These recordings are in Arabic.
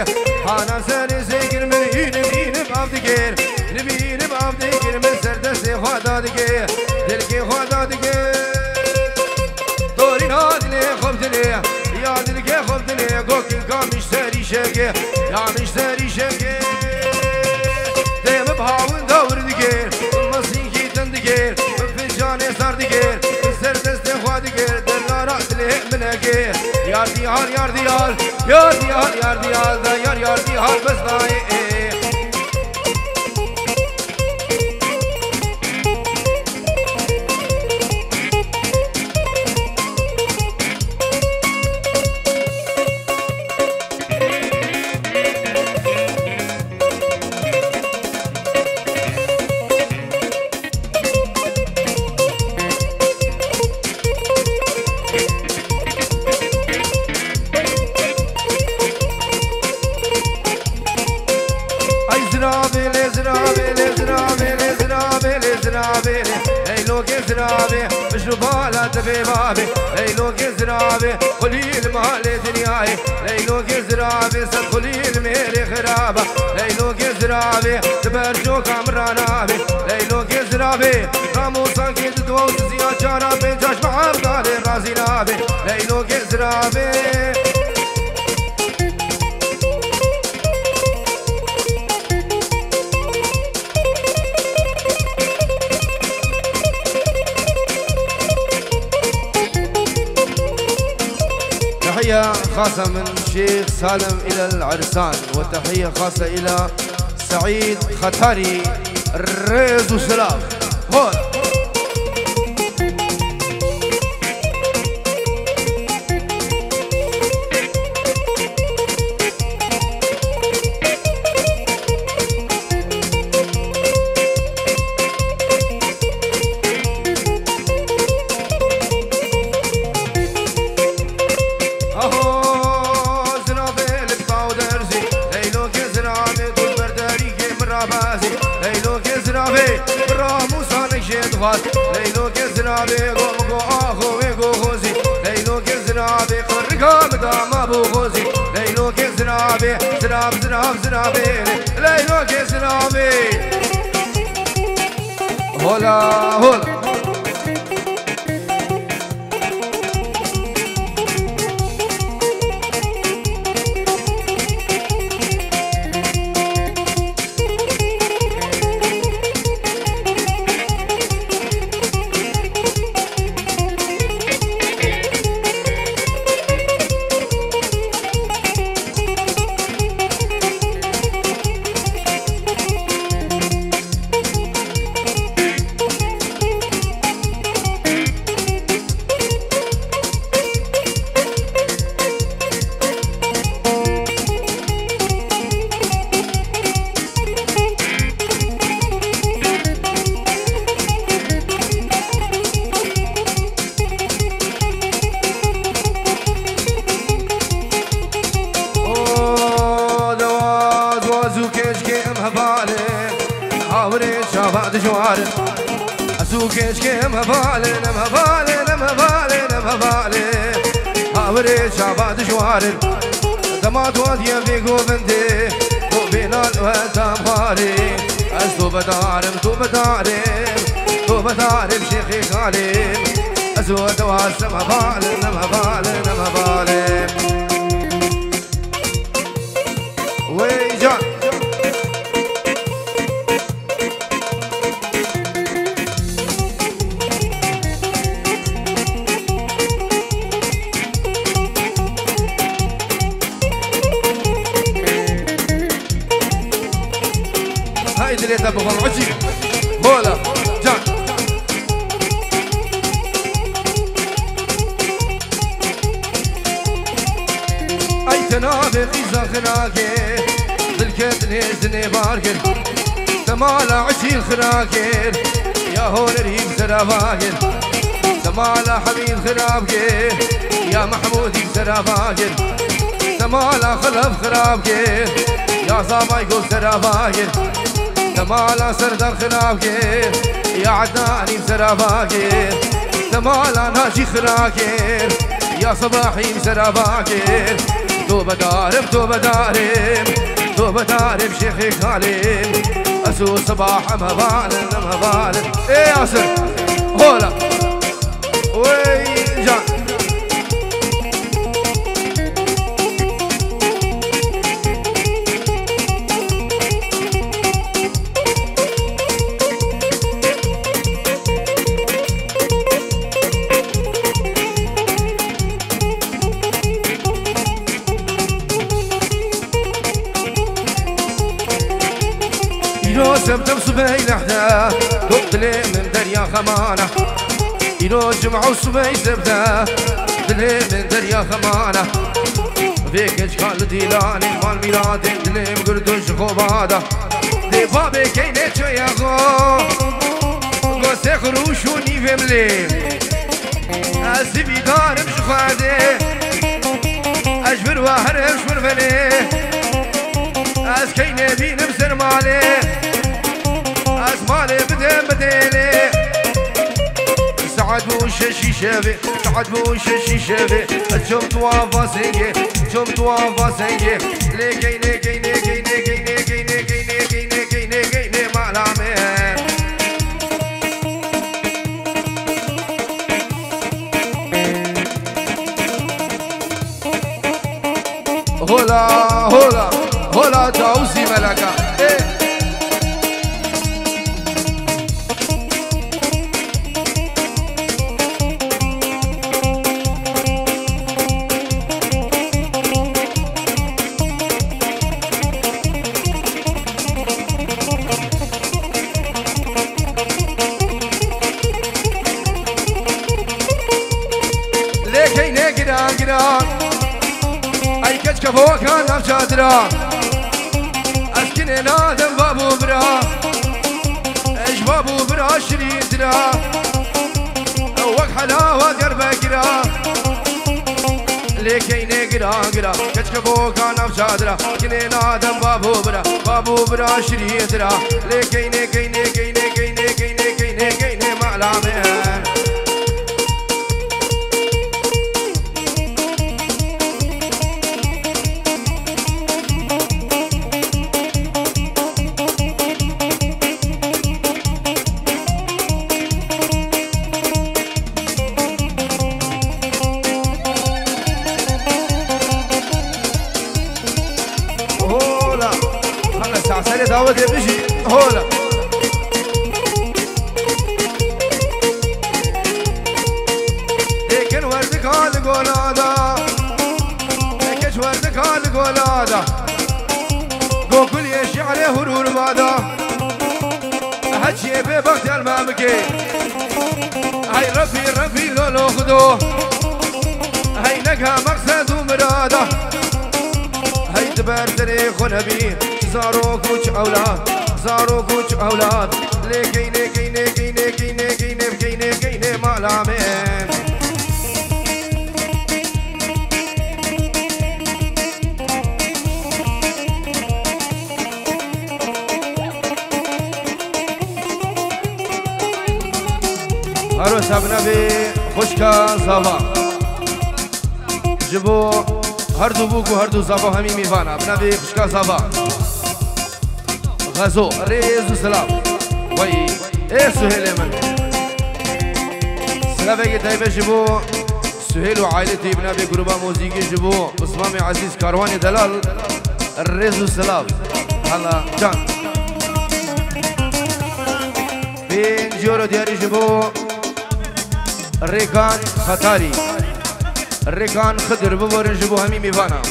دقير حانا سر سيقر من ينم عبد دقير نبينم عبد دقير من سردس خوادا دقير دلكي خوادا دقير دورين هادلي خبدلي يا دلكي خبدلي قوكين كامش ساري شاكي يا مش ساري شاكي ديم بهاون دور دقير مصيكي تندقير فنجاني صار دقير سردس خوادا دقير دلارات لي من اقير يار ديار يار ديار يار ديار يار ديار دا يار يار ديار بس داي في بابي ليلو كزرابي قليل مال دنياي ليلو كزرابي سد قليل ميري خرابة ليلو كزرابي تبرجو كامرانابي ليلو كزرابي راموسان كيد دوز زياد جارا بنجاش معبدالي رازي نابي ليلو كزرابي تحية خاصة من الشيخ سالم إلى العرسان وتحية خاصة إلى سعيد ختاري الريز وسلام هون ليلو كزرابي غو اخوي غو خوزي ليلو كزرابي خرقام دام ابو خوزي ليلو كزرابي زراب زراب زرابي ليلو كزرابي هولا هولا أسوكش كم هبالي نم هبالي نم هبالي نم هبالي هاوري شعبات جوارن دمات واديا في قوبندي وبينال وانتام خالي أسو بدارم تو بدارم تو بدارم شيخي خالي أسو دواسم هبالي نم هبالي نم هبالي ويجان دليتا بغل عجي هولا جان اي تنابي قيزا خناكي ذلكت نيزني باركر تمالا عجي الخناكر يا هون رهيب سراباكر تمالا حميد خرابكر يا محمودي سراباكر تمالا خلف خرابكر يا صابايكو سراباكر تمالا سردار خرابكير يا عدناني بسراباكير تمالا ناجي خراكير يا صباحي بسراباكير تو بدارم تو بدارم تو بدارم شيخي خالم اسو صباح مبالن مبالن ايه ياسر هولا وي جان سبتم صبي لحدا تطلع من دريا خمانة إلو جمعة صبي سبتا تطلع من دريا خمانة فيك اشكال ديلاني مال ميلاد تطلع مقردوش خوبادة دي بابي كيني شوية غو غوسي خروشوني فملي أسيبي دارم شخادي أجبر واهرم شمر فلي أس كيني بينم سرمالي اسمالي بدين بديلي سعد بوششي شافي سعد بوششي شافي جم توافا سنجي جم توافا سنجي لكي لكي لكي لكي لكي لكي لكي لكي لكي لكي معلامي هولا هولا هولا تعوزي ملكة كفوكا نفشادرا اسكن نادم بابو برا ايش بابو برا شريترا وك حلاوة قربة قرا لكي نقرا قرا كفوكا نفشادرا اسكن نادم بابو برا شريترا لكي نكي نكي نكي نكي نكي نكي نكي معلامي دعوة بيجي هولا لكن وردك على قولادا لكن وردك على قولادا قو كل يشي عليه هرور بادا هاتشي ببقت المامكي هاي ربي لولو خدو هاي نقها مقصد ومرادا هاي دبر تاريخ نبي زارو كوش أولاد زارو كوش أولاد لكي لكي لكي لكي لكي لكي لكي لكي معلامين هارو سابنا بي خوشكا زابا جبو هردو بوكو هردو زابا همي ميوانا بنا بي خوشكا زابا غزو ريز وسلام وي ايه سهيل من سلافي تايبه جبو سهيل وعائلتي ابن ابي جروبا موسيقي جبو اسمامي عزيز كارواني دلال الريز وسلام هلا جان بين جورو دياري جبو ريكان خطاري ريكان خضر ببور جبو همي ميفانا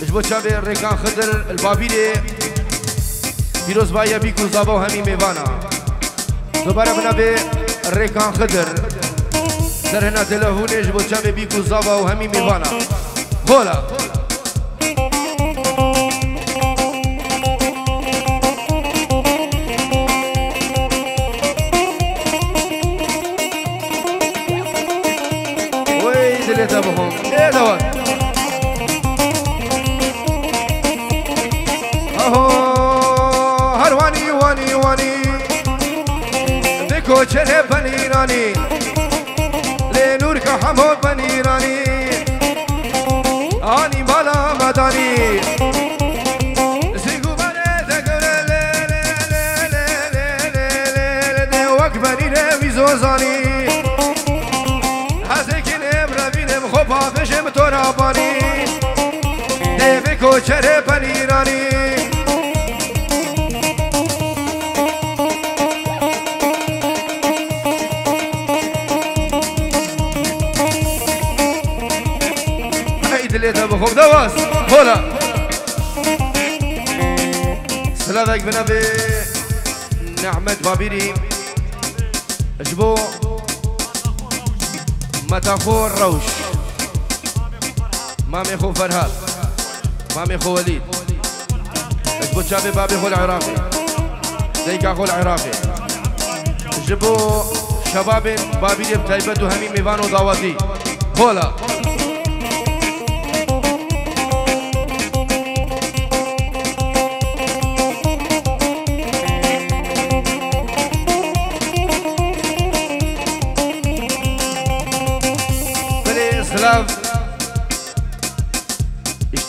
جبو شابي ريكان خضر البابيري فیروز بایا بیکو زابا و همی میوانا دوباره بنا به ریکان خضر در هنا تلفونش با چم بیکو زابا و همی میوانا خولا وی دلتا بخون ای دوات کوچه بنیرانی لنور که همو بنیرانی آنی بداني وكبري نبي زوزاني هزك نبرا بينم خوبا بشم تراباني نبي كوچر پنيراني دليتها بخوب دواس هولا سلامك بنبي نعمة بابيري اجبو متافور روش مامي خو فرهاد مامي خو وليد اجبو شابي بابي خو العراقي ديكا خو العراقي اجبو شباب بابيري بتايبتو همي ميفانو داواتي هولا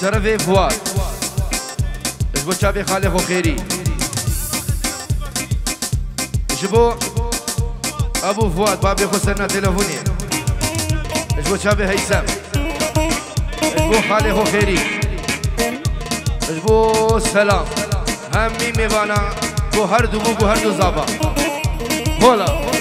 اشترى فؤاد اجبو شابي خالي خو خيري اجبو ابو فؤاد بابي خو سنة تلفوني اجبو شابي هيثم اجبو خالي خو خيري اجبو سلام همي ميوانا بو هردو بو هردو زابا هولا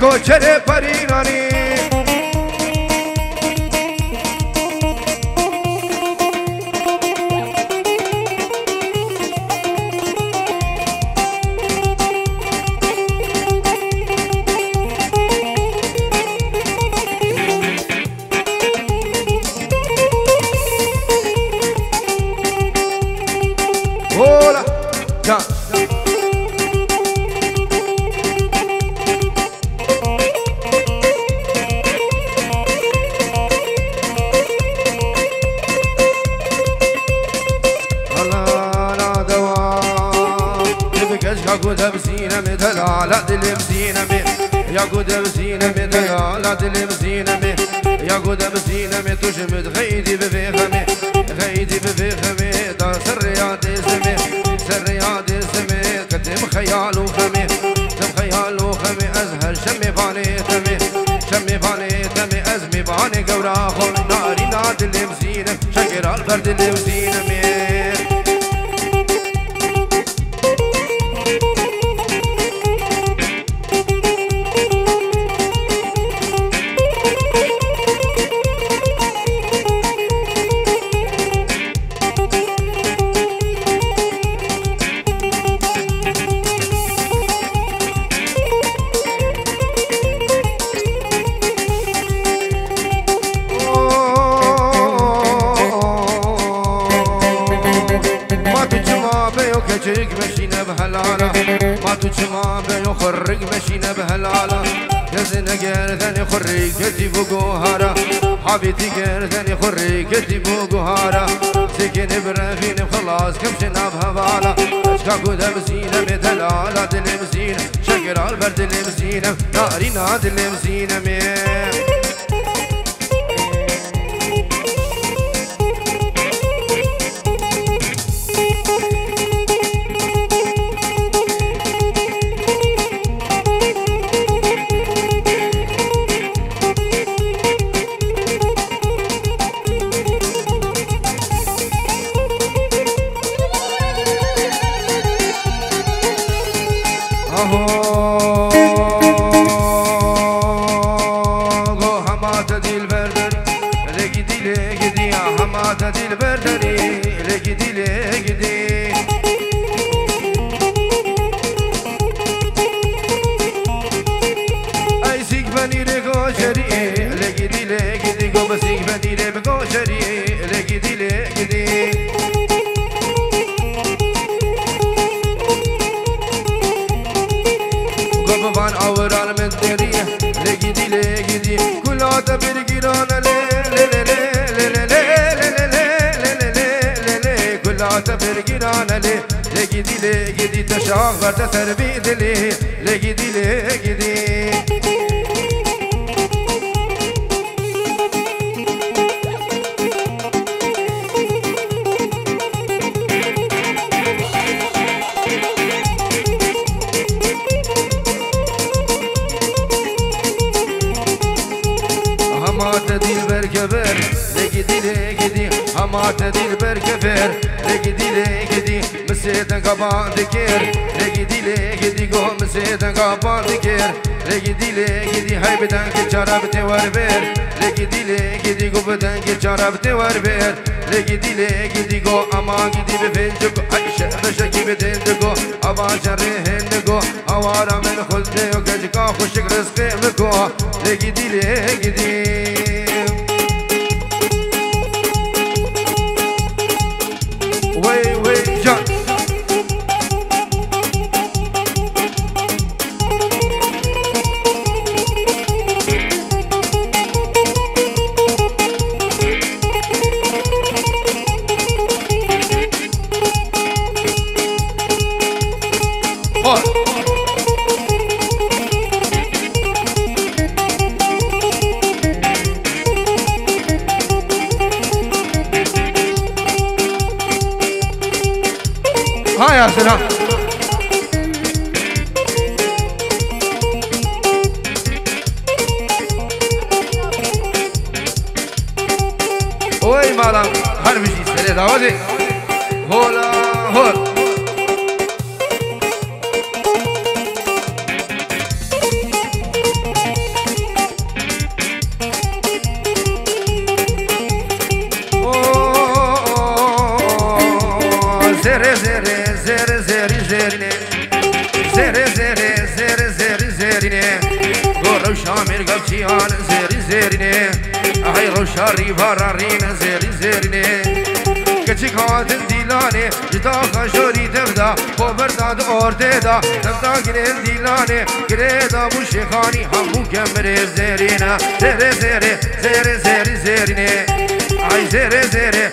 کوچر پرینانی هولا جان يا بسينة مثلا لا دل بسينة يا قد بسينة مثلا لا دل بسينة يا قد بسينة تشمت غيدي بفيخمي غيدي بفيخمي دا سريات اسمي سريات اسمي قدم خيال وخمي قدم خيال وخمي ازهر شمي فاني تمي شمي فاني تمي ازمي فاني قورا خون ناري نادل بسينة شكر الفرد بسينة كجرق مشينا بهلاله ما تجمع بيو خرق مشينا بهلاله يزن غير ثاني خرق كتي بوغوهارا حبيتي غير ثاني خرق كتي بوغوهارا سكن برافين خلاص كمشنا بهواله اشكا كودا بسينه مثلا دل مسينه شكر البرد المسينه ناري نادل المسينه لگدی همه دل برداری لگدی ای سیک بنی رگاشری لگدی گو بسیک بنی رگاشری لگدی گو بان آوران من دری لگدی کلات برگیران فرقنا لگدی تشاق برد تربید لگدی همات دل برکبر لگدی همات دل برکبر لگدی مسیدن قبان دکر لگدی گو مسیدن قبان دکر لگدی های بدن که چراب تیوار بر لگدی گو بدن که چراب تیوار بر لگدی گو اما گدی بفنج گو عیشه کی بدن گو آوا شره هند گو آوارا من خلده و گجکا خوشک رزق مکو لگدی وی جان ها يا سلام اوي مالا هر بيجي سري داودي هولا هول زري گورو شامل گپچیان زرینه ای روشا ریوارارین زرینه کچی کادن دیلانه جدا خشوری تبدا خبرداد ارده دا تبدا گرین دیلانه گریدا بو شیخانی همو کمره زرینه زرینه ای زرینه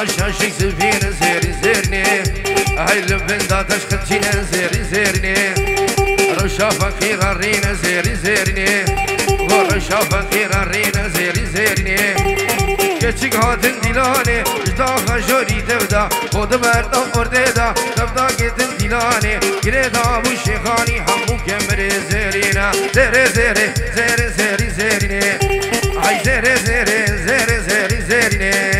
شاشك سفين زرني هاي لبن داتش خدشين زرني رشا فقير غرين زرني ورشا فقير غرين زرني كچك هاتن دلاني جدا خشوري تبدا خود برد ارده دا تبدا گتن دلاني گريدا بو شيخاني همو كمر زرينا زرني هاي زرني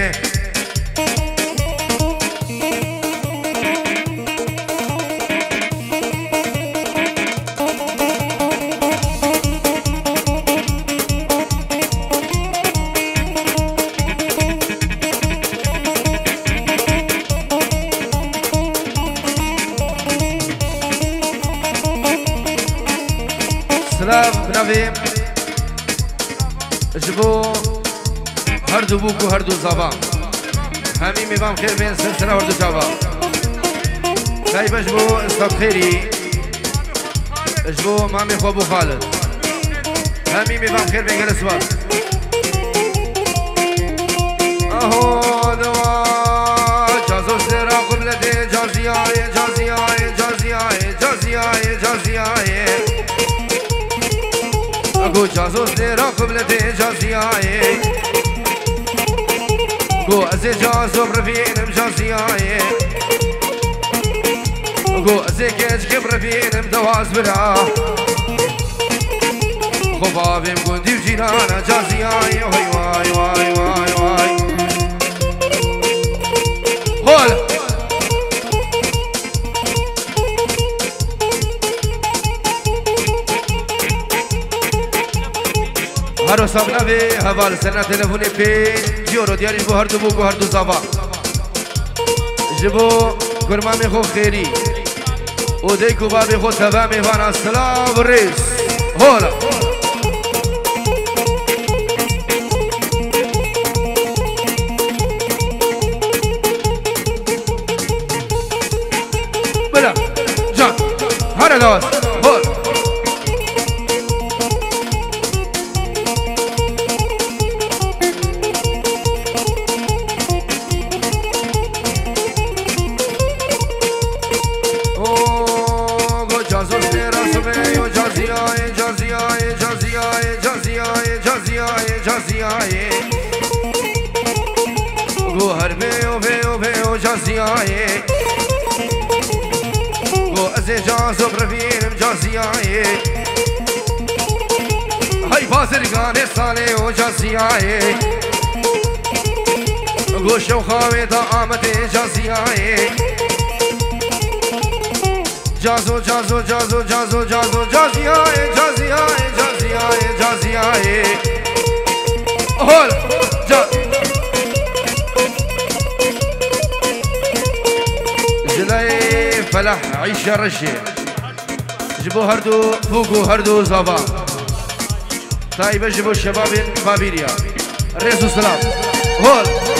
سلام بنافیم جبو هر دو بوکو هر دو زبان همین میبام خیر بین سلسله هر دو جواب خیبه جبو استاد خیری جبو مامی خوابو خالد همین میبام خیر بین گل سوال اهو دوا جازو سرا قبلته جازیای قو جازوز ليرا قبلتي جازياي قو أزي جازو برفينم جازياي قو أزي كيج كبرفينم دواز بلا خفافم قندي وجينانا جازياي واي واي واي واي واي هول هارو سامنا في هوال سنة تلفوني في جيورو دياريش بو هردو بو هردو زابا جبو كرمامي خو خيري وديكو بابي خو تبامي وانا السلام الرئيس هولا بلا جان هانا دواس هول گو هر بیو بیو بیو جازیای گو از جازو برفینم جازیای های بازرگان ساله و جازیای گو شو خواهی دا آمد جازیای جازو جازو جازو جازو جازو جازیای جازیای جازیای جازیای هول جا جلاي فلح عيش رشي جبو هردو فوقو هردو زابا طيب جبو الشباب بابيريا الرئيس والسلام هول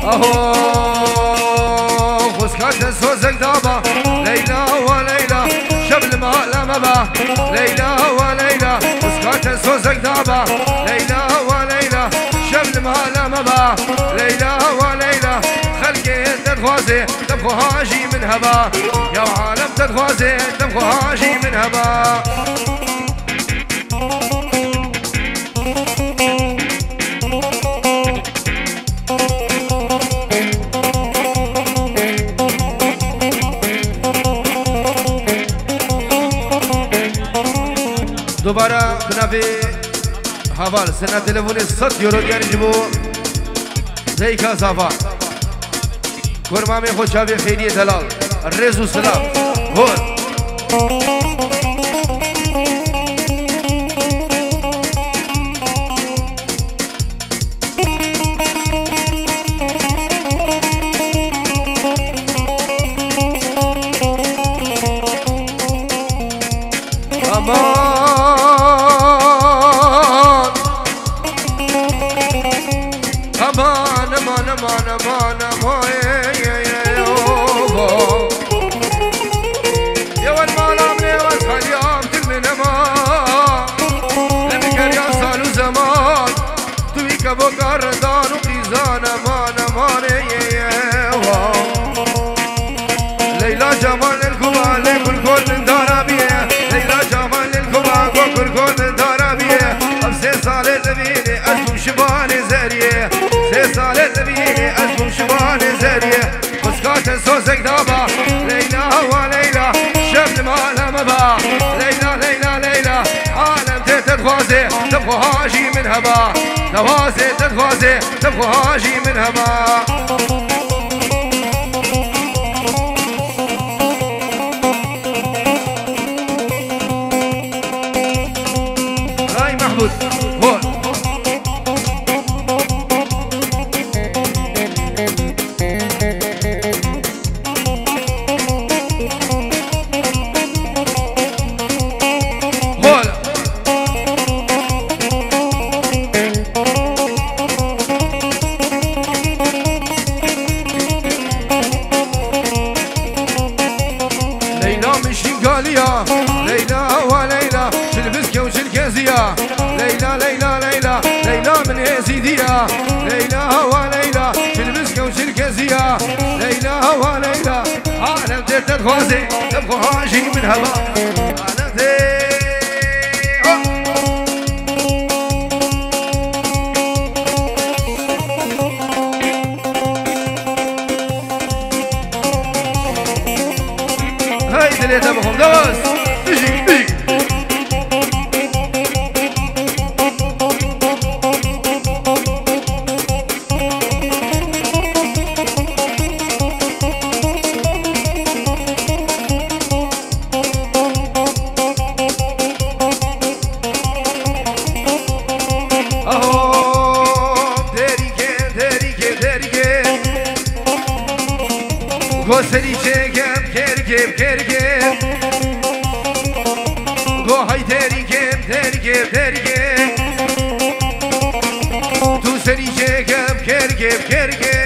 اهو خسكات سوزك دابا ليلى وليلى شبل ما لمبا ليلى وليلى خسكات سوزك دابا ليلى وليلى شبل ما لمبا ليلى وليلى خلقي تدخوازي تبخو هاجي من هبا يا عالم تدخوازي تبخو هاجي من هبا دوباره بنابي حوال سنة تلفوني 100 يورو دياري جبو زي كازافا كرمامي خوشابي خيرية دلال الرئيس والسلام هون سوزك دابا ليلى وليلى شبل ما لمبا ليلى ليلى ليلى عالم تتخوازي تبخو هاجي من هبا نوازي تتخوازي تبخو هاجي من هبا هاي محمود هون ليلى وليلى شلبسكة وشلكازية ليلى ليلى ليلى ليلى من يزيدية ليلى وليلى شلبسكة وشلكازية ليلى وليلى دلت تخوازي تبخو هاجي من هوا أنا ذي هاي دلت تبخو دوس بيجي بيجي سری چگم کرگم کرگم گو های درگم درگم درگم تو سری چگم کرگم کرگم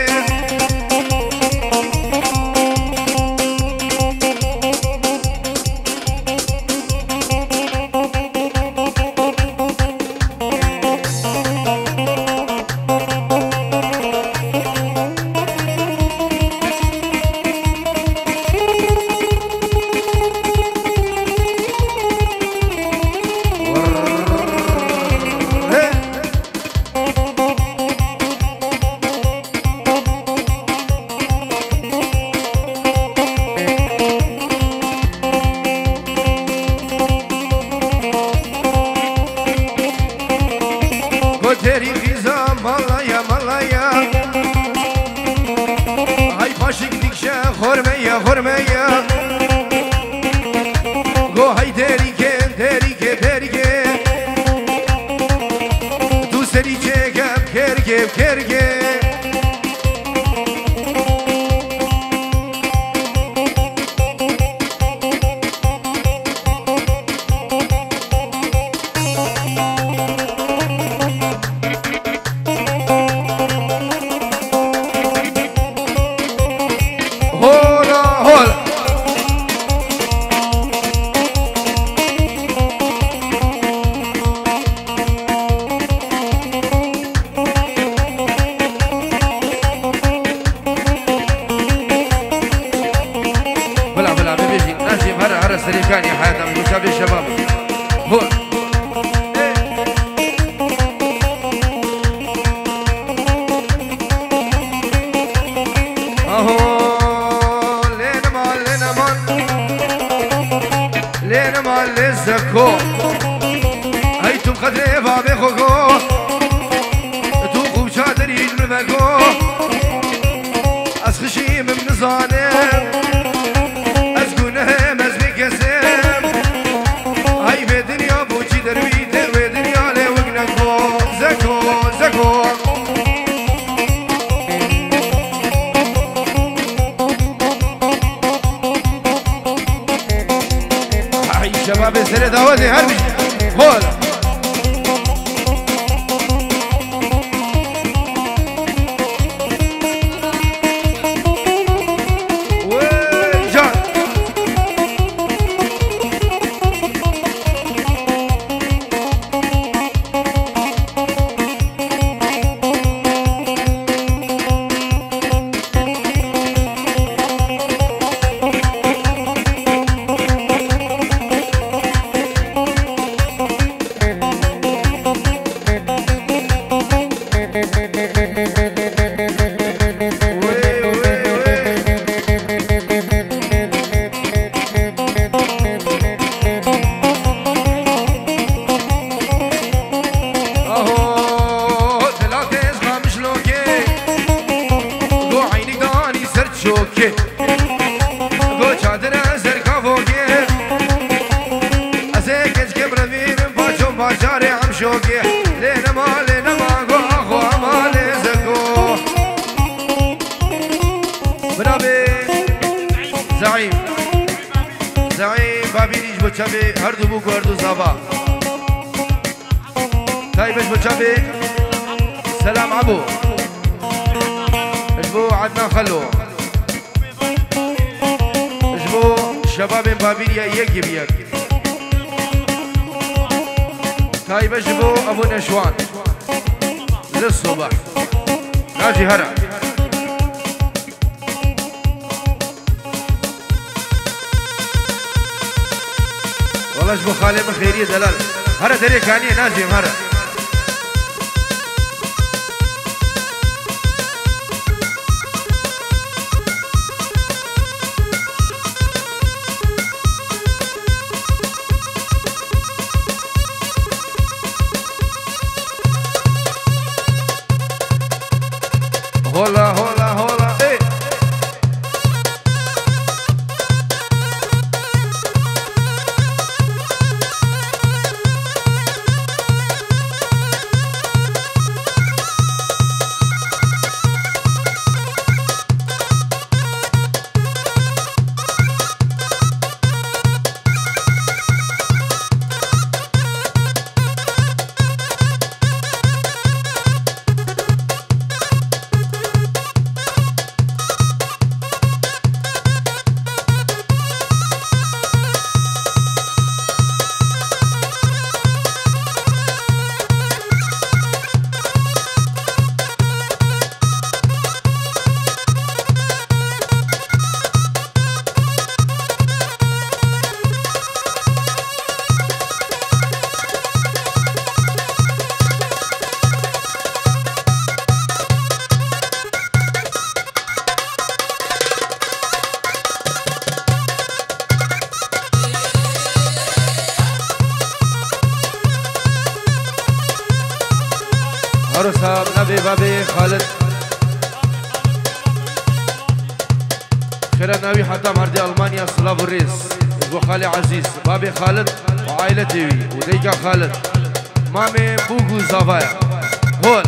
سلام عبو اجبو عدنا خلو اجبو شباب بابيريا يجي بيجي طيب اجبو ابو نشوان للصبح ناجي هرع باش بو خالي من خيرية دلال هرا دري كاني ناجم هرا هولا هولا هولا ايه عروسها نبي بابي خالد خير نبي حتى مردي ألمانيا صلاب الرئيس ابو خالي عزيز بابي خالد وعائلتي وديكا خالد مامي بوغو زافايا هول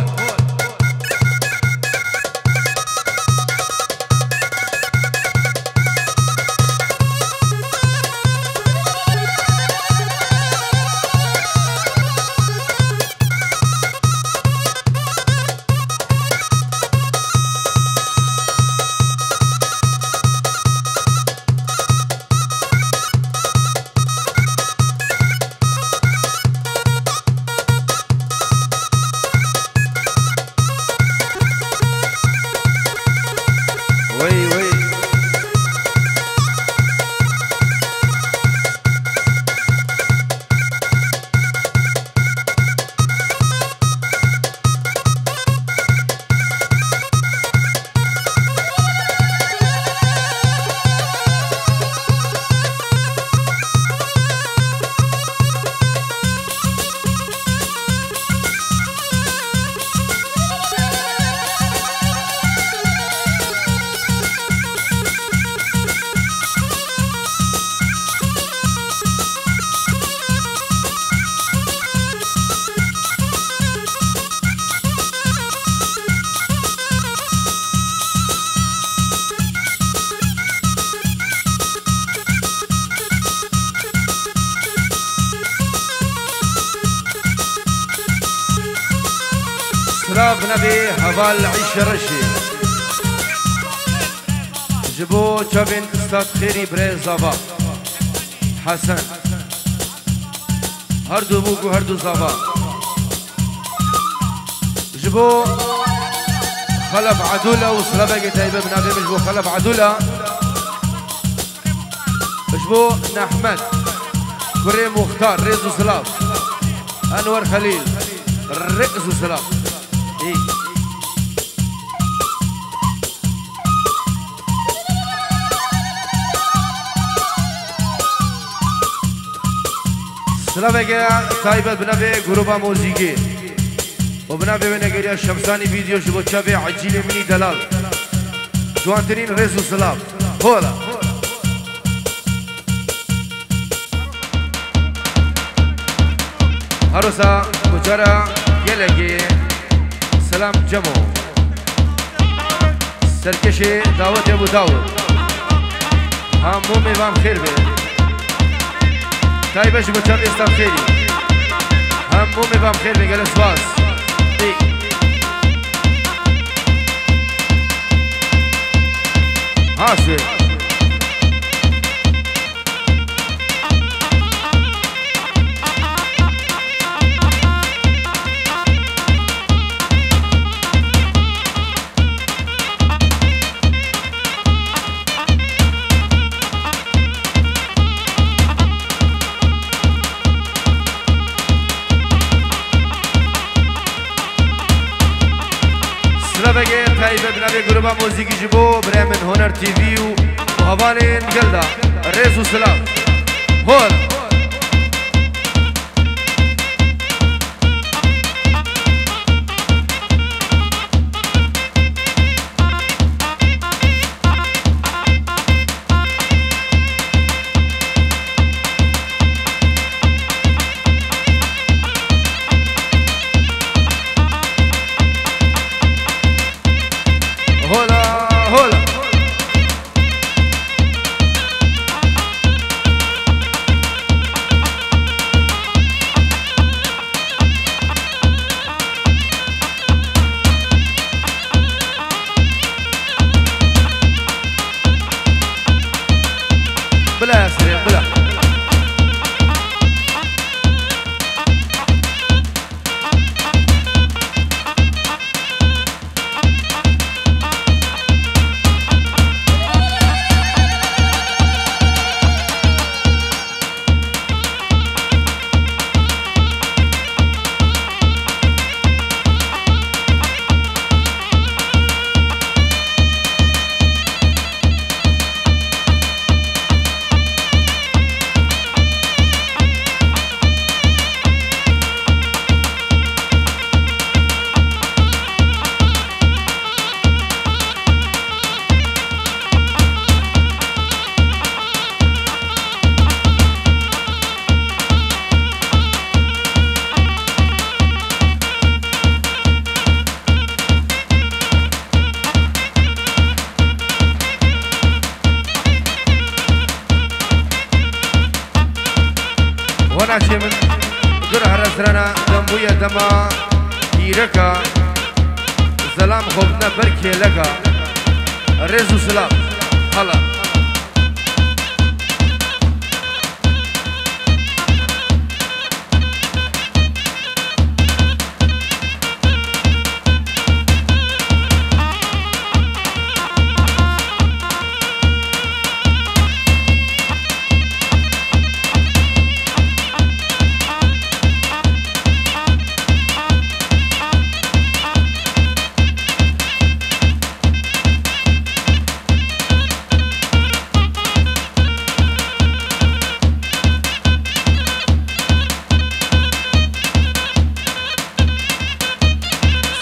سلاف نبي هبال عيش رشي جبو چابين استاد خيري بريزابا حسن هردو بوكو هردو زابا جبو خلف عدولة وسلابة تايبة من أبي جبو خلف عدولة جبو نحمد كريم مختار ريزو سلاف أنور خليل ريزو سلاف إيه سلامه طيبة بنابي جروبا موسيقي وبنابي بنجريا شمساني فيديو شبو شابي عجيل مني دلال جوانترين ريزو سلام هولا هروسا مجرى يلقي سلام جمو سركشي دعوت ابو داود همومي بام خير بي طيبش بچم استاد خیری همومي بام خير بي جلس باس حاصل ناوی گروبا موزیکی جبو برای من هنر تیوی و هوالین گلدا ریز و سلام هول بلا يا سريع بلا وناشي من قرع رسرنا دنبوية دما هيركا سلام خوفنا بركي لكا رزو سلام هلا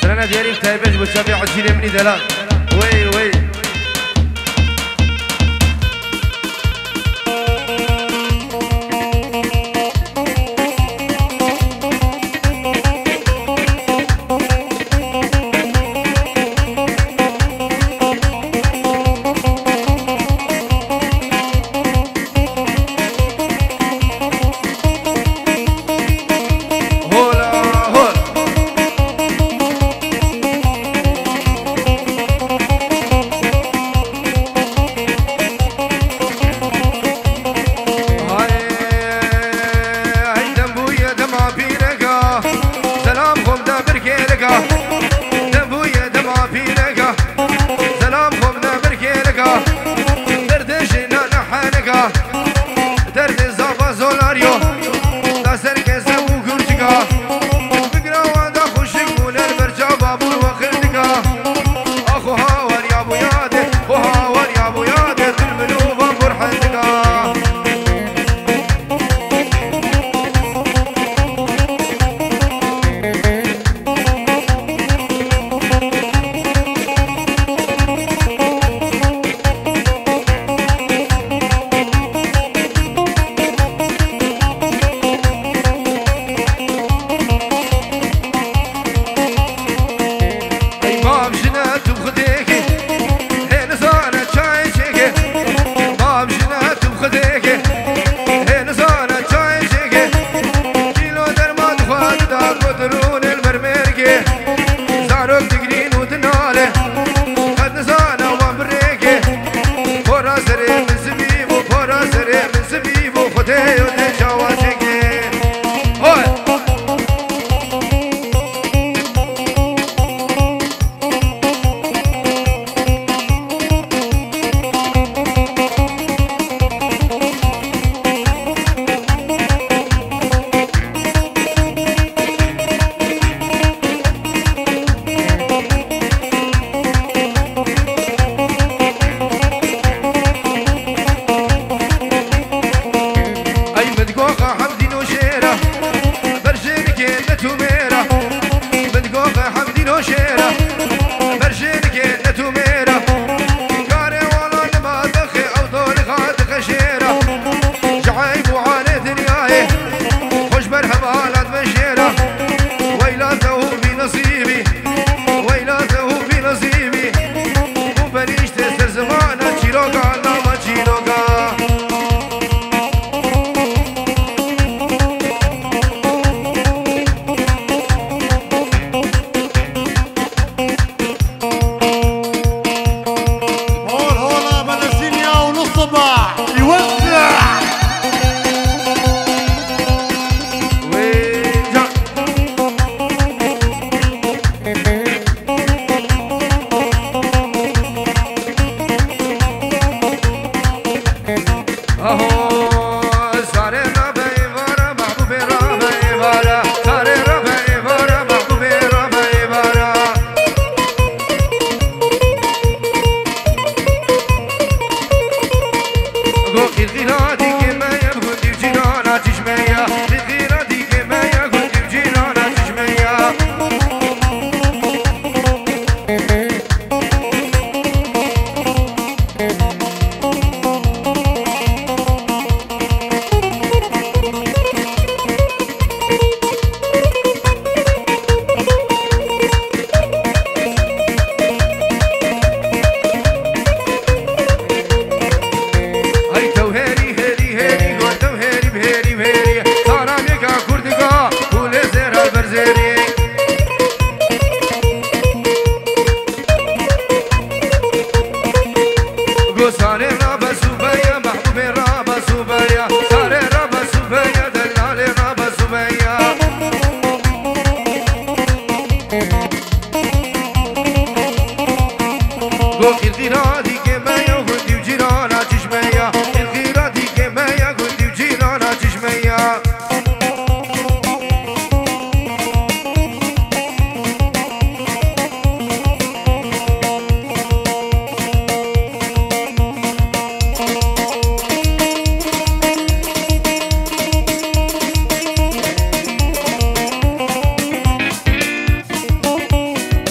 سرنا ديالي تايبج بتشافي عجيني مني دلال وي وي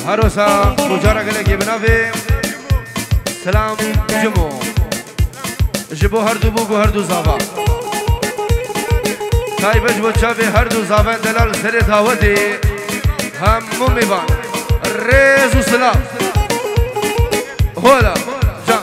هروسا مجارة قلقي بنافي سلام جمو جبو هردو بوگو هردو زابا تایبش بو چاوی هردو زابا دلال سر دعوتی همو میبان ریز و سلام هولا جان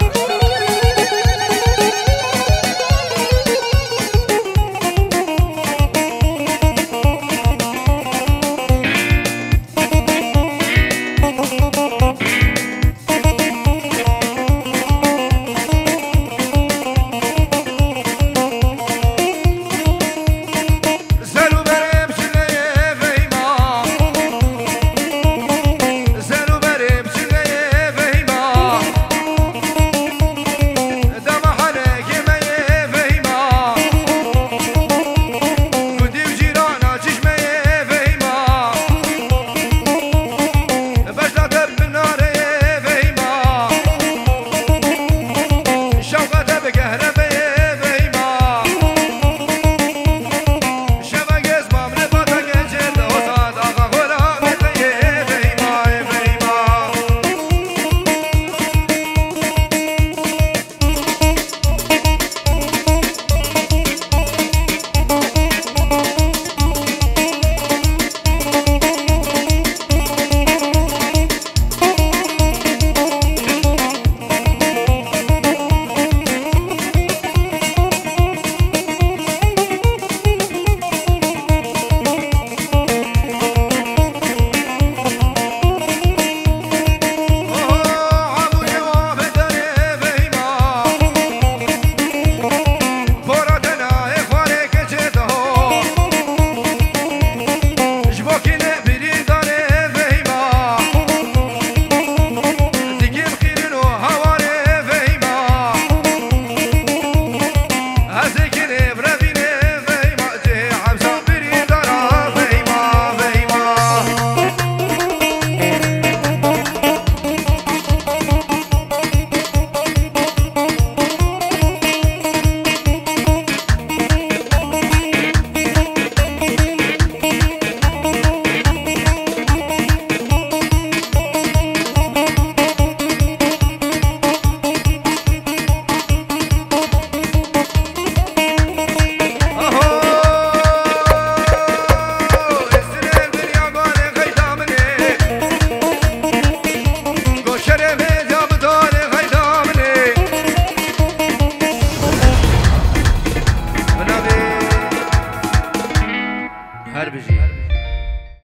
هر بجي